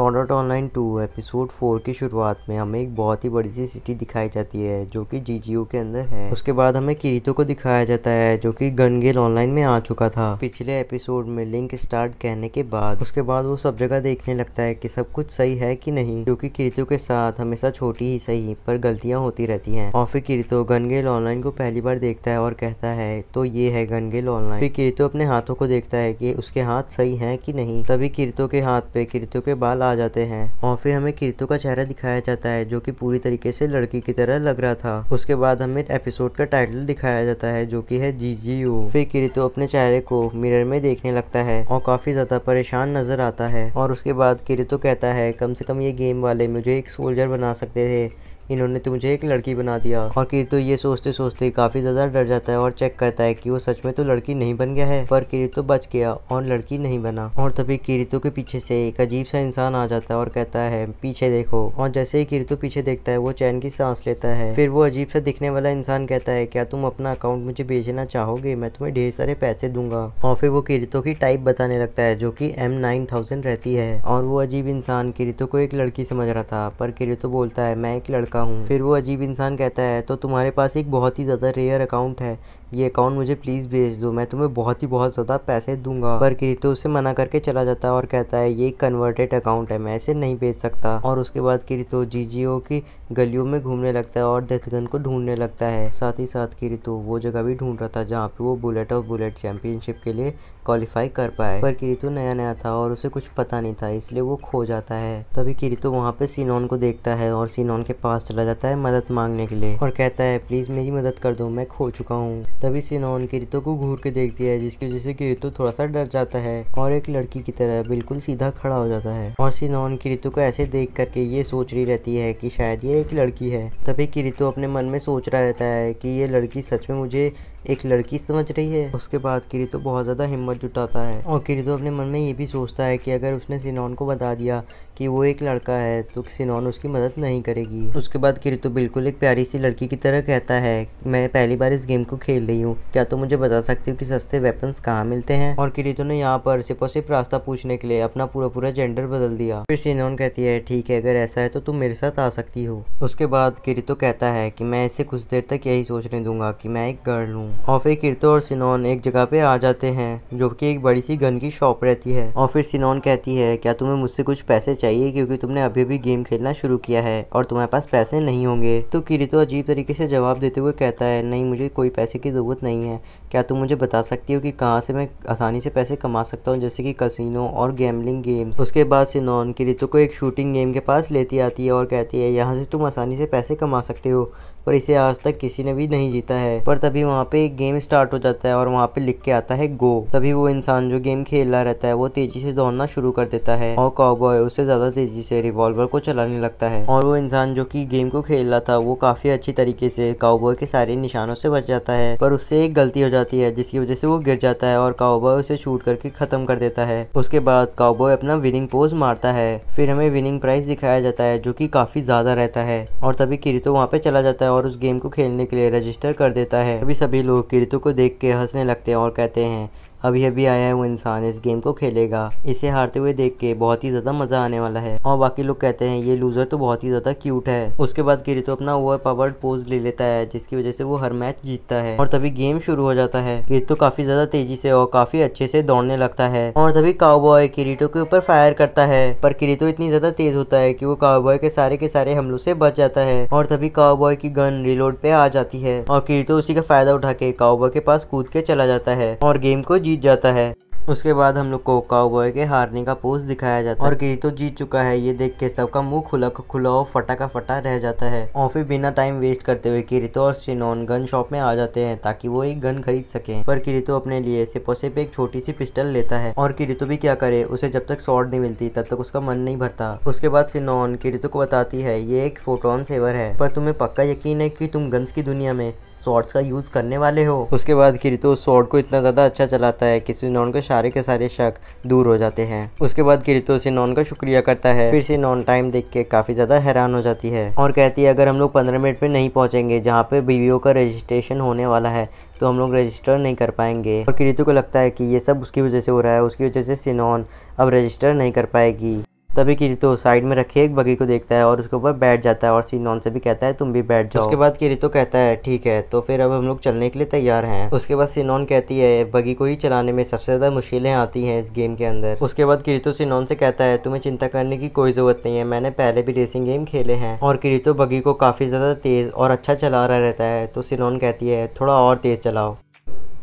Sword art online 2 episode 4 की शुरुआत में हमें एक बहुत ही बड़ी सी सिटी दिखाई जाती है जो कि जीजीओ के अंदर है। उसके बाद हमें किरीतो को दिखाया जाता है जो कि गन गेल ऑनलाइन में आ चुका था पिछले एपिसोड में लिंक स्टार्ट कहने के बाद। उसके बाद वो सब जगह देखने लगता है कि सब कुछ सही है कि नहीं, क्योंकि किरीतो के साथ हमेशा छोटी ही सही पर गलतियां होती रहती हैं। और फिर किरीतो गन गेल ऑनलाइन को पहली बार देखता है और कहता है तो ये है गन गेल ऑनलाइन। फिर किरीतो अपने हाथों को देखता है कि उसके हाथ सही है कि नहीं। तभी किरीतो के हाथ पे किरीतो के बाल आ जाते हैं और फिर हमें किरीतो का चेहरा दिखाया जाता है जो कि पूरी तरीके से लड़की की तरह लग रहा था। उसके बाद हमें एपिसोड का टाइटल दिखाया जाता है जो कि है जीजीओ। फिर किरीतो अपने चेहरे को मिरर में देखने लगता है और काफी ज्यादा परेशान नजर आता है। और उसके बाद किरीतो कहता है कम से कम ये गेम वाले मुझे एक सोल्जर बना सकते थे, इन्होंने तो मुझे एक लड़की बना दिया। और किरीतो ये सोचते सोचते काफी ज्यादा डर जाता है और चेक करता है कि वो सच में तो लड़की नहीं बन गया है, पर किरीतो बच गया और लड़की नहीं बना। और तभी किरीतो के पीछे से एक अजीब सा इंसान आ जाता है और कहता है पीछे देखो। और जैसे ही किरीतो पीछे देखता है वो चैन की सांस लेता है। फिर वो अजीब सा दिखने वाला इंसान कहता है क्या तुम अपना अकाउंट मुझे बेचना चाहोगे, मैं तुम्हें ढेर सारे पैसे दूंगा। और फिर वो किरीतो की टाइप बताने लगता है जो कि M9000 रहती है। और वो अजीब इंसान किरीतो को एक लड़की समझ रहा था, पर किरीतो बोलता है मैं एक लड़का हूँ। फिर वो अजीब इंसान कहता है तो तुम्हारे पास एक बहुत ही ज़्यादा रेयर अकाउंट है, ये अकाउंट मुझे प्लीज़ भेज दो, मैं तुम्हें बहुत ज़्यादा पैसे दूंगा। पर किरीतो उसे मना करके चला जाता है और कहता है ये कन्वर्टेड अकाउंट है, मैं इसे नहीं भेज सकता। और उसके बाद किरीतो जीजीओ की गलियों में घूमने लगता है और डेथगन को ढूंढने लगता है। साथ ही साथ किरीतो वो जगह भी ढूंढ रहा था जहाँ पे वो बुलेट ऑफ बुलेट चैंपियनशिप के लिए क्वालिफाई कर पाए। पर किरीतो नया नया था और उसे कुछ पता नहीं था, इसलिए वो खो जाता है। तभी किरीतो वहाँ पे सिनोन को देखता है और सिनोन के पास चला जाता है मदद मांगने के लिए और कहता है प्लीज मेरी मदद कर दो, मैं खो चुका हूँ। तभी सिनोन किरीतो को घूर के देखती है जिसकी वजह से किरीतो थोड़ा सा डर जाता है और एक लड़की की तरह बिल्कुल सीधा खड़ा हो जाता है। और सिनोन किरीतो को ऐसे देख करके ये सोच रही रहती है कि शायद ये एक लड़की है। तभी किरीतो अपने मन में सोच रहा रहता है कि ये लड़की सच में मुझे एक लड़की समझ रही है। उसके बाद किरीतो बहुत ज़्यादा हिम्मत जुटाता है और किरीतो अपने मन में ये भी सोचता है कि अगर उसने सिनोन को बता दिया कि वो एक लड़का है तो सिनोन उसकी मदद नहीं करेगी। उसके बाद किरीतो बिल्कुल एक प्यारी सी लड़की की तरह कहता है मैं पहली बार इस गेम को खेल रही हूँ, क्या तुम मुझे बता सकती हो कि सस्ते वेपन्स कहाँ मिलते हैं। और किरीतो ने यहाँ पर सिर्फ और सिर्फ रास्ता पूछने के लिए अपना पूरा जेंडर बदल दिया। फिर सिनोन कहती है ठीक है, अगर ऐसा है तो तुम मेरे साथ आ सकती हो। उसके बाद किरीतो कहता है कि मैं इसे कुछ देर तक यही सोचने दूंगा कि मैं एक गर्ल हूँ। और फिर किरीतो और सिनोन एक जगह पे आ जाते हैं जो कि एक बड़ी सी गन की शॉप रहती है। और फिर सिनोन कहती है क्या तुम्हें मुझसे कुछ पैसे चाहिए, क्योंकि तुमने अभी भी गेम खेलना शुरू किया है और तुम्हारे पास पैसे नहीं होंगे। तो किरीतो अजीब तरीके से जवाब देते हुए कहता है नहीं, मुझे कोई पैसे की ज़रूरत नहीं है, क्या तुम मुझे बता सकती हो कि कहाँ से मैं आसानी से पैसे कमा सकता हूँ, जैसे कि कसिनो और गैम्बलिंग गेम्स। उसके बाद सिनोन किरीतो को एक शूटिंग गेम के पास लेती आती है और कहती है यहाँ से तुम आसानी से पैसे कमा सकते हो, पर इसे आज तक किसी ने भी नहीं जीता है। पर तभी वहाँ पे एक गेम स्टार्ट हो जाता है और वहाँ पे लिख के आता है गो। तभी वो इंसान जो गेम खेल रहा रहता है वो तेजी से दौड़ना शुरू कर देता है और काउबॉय उससे ज्यादा तेजी से रिवॉल्वर को चलाने लगता है। और वो इंसान जो कि गेम को खेल रहा था वो काफी अच्छी तरीके से काउबॉय के सारे निशानों से बच जाता है, पर उससे एक गलती हो जाती है जिसकी वजह से वो गिर जाता है और काउबॉय उसे शूट करके खत्म कर देता है। उसके बाद काउबॉय अपना विनिंग पोज मारता है। फिर हमें विनिंग प्राइस दिखाया जाता है जो कि काफी ज्यादा रहता है। और तभी किरीतो वहाँ पे चला जाता है और उस गेम को खेलने के लिए रजिस्टर कर देता है। अभी सभी लोग किरीतो को देख के हंसने लगते हैं और कहते हैं अभी अभी आया है वो इंसान इस गेम को खेलेगा, इसे हारते हुए देख के बहुत ही ज्यादा मजा आने वाला है। और बाकी लोग कहते हैं ये लूजर तो बहुत ही ज्यादा क्यूट है। उसके बाद किरीतो अपना ओवर पावर्ड पोज ले लेता है जिसकी वजह से वो हर मैच जीतता है। और तभी गेम शुरू हो जाता है। किरीतो काफी ज्यादा तेजी से और काफी अच्छे से दौड़ने लगता है और तभी काउबॉय किरीतो के ऊपर फायर करता है, पर किरीतो इतनी ज्यादा तेज होता है कि वो काउबॉय के सारे हमलों से बच जाता है। और तभी काउबॉय की गन रिलोड पे आ जाती है और किरीतो उसी का फायदा उठा के काउबॉय के पास कूद के चला जाता है और गेम को जीत जाता है। उसके बाद हम लोग को काउबॉय के हारने का पोज दिखाया जाता है और किरीतो जीत चुका है ये देख के सबका मुंह खुला खुला और फटा का फटा रह जाता है। और फिर बिना टाइम वेस्ट करते हुए किरीतो और सिनोन गन शॉप में आ जाते हैं ताकि वो एक गन खरीद सके। पर किरीतो अपने लिए सिर्फ और सिर्फ एक छोटी सी पिस्टल लेता है और किरीतो भी क्या करे, उसे जब तक स्वॉर्ड नहीं मिलती तब तक उसका मन नहीं भरता। उसके बाद सिनोन किरीतो को बताती है ये एक फोटोन सेवर है, पर तुम्हें पक्का यकीन है कि तुम गन्स की दुनिया में स्वॉर्ड्स का यूज करने वाले हो। उसके बाद किरीतो उस स्वॉर्ड को इतना ज्यादा अच्छा चलाता है कि सिनोन के सारे शक दूर हो जाते हैं। उसके बाद किरीतो सिनोन का शुक्रिया करता है। फिर सिनोन टाइम देख के काफी ज्यादा हैरान हो जाती है और कहती है अगर हम लोग 15 मिनट में नहीं पहुंचेंगे जहाँ पे बीवीओ का रजिस्ट्रेशन होने वाला है तो हम लोग रजिस्टर नहीं कर पाएंगे। और किरीतो को लगता है कि ये सब उसकी वजह से हो रहा है, उसकी वजह से सिनोन अब रजिस्टर नहीं कर पाएगी। तभी किरीतो साइड में रखे एक बगी को देखता है और उसके ऊपर बैठ जाता है और सिनोन से भी कहता है तुम भी बैठ जाओ। उसके बाद किरीतो कहता है ठीक है, तो फिर अब हम लोग चलने के लिए तैयार हैं। उसके बाद सिनोन कहती है बगी को ही चलाने में सबसे ज्यादा मुश्किलें आती हैं इस गेम के अंदर। उसके बाद किरीतो सिनोन से कहता है तुम्हें चिंता करने की कोई जरूरत नहीं है, मैंने पहले भी रेसिंग गेम खेले हैं। और किरीतो बगी को काफी ज्यादा तेज और अच्छा चला रहा रहता है, तो सिनोन कहती है थोड़ा और तेज चलाओ।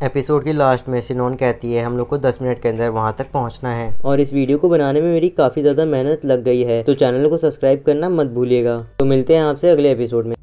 एपिसोड की लास्ट में सिनोन कहती है हम लोग को 10 मिनट के अंदर वहां तक पहुंचना है। और इस वीडियो को बनाने में मेरी काफी ज्यादा मेहनत लग गई है, तो चैनल को सब्सक्राइब करना मत भूलिएगा। तो मिलते हैं आपसे अगले एपिसोड में।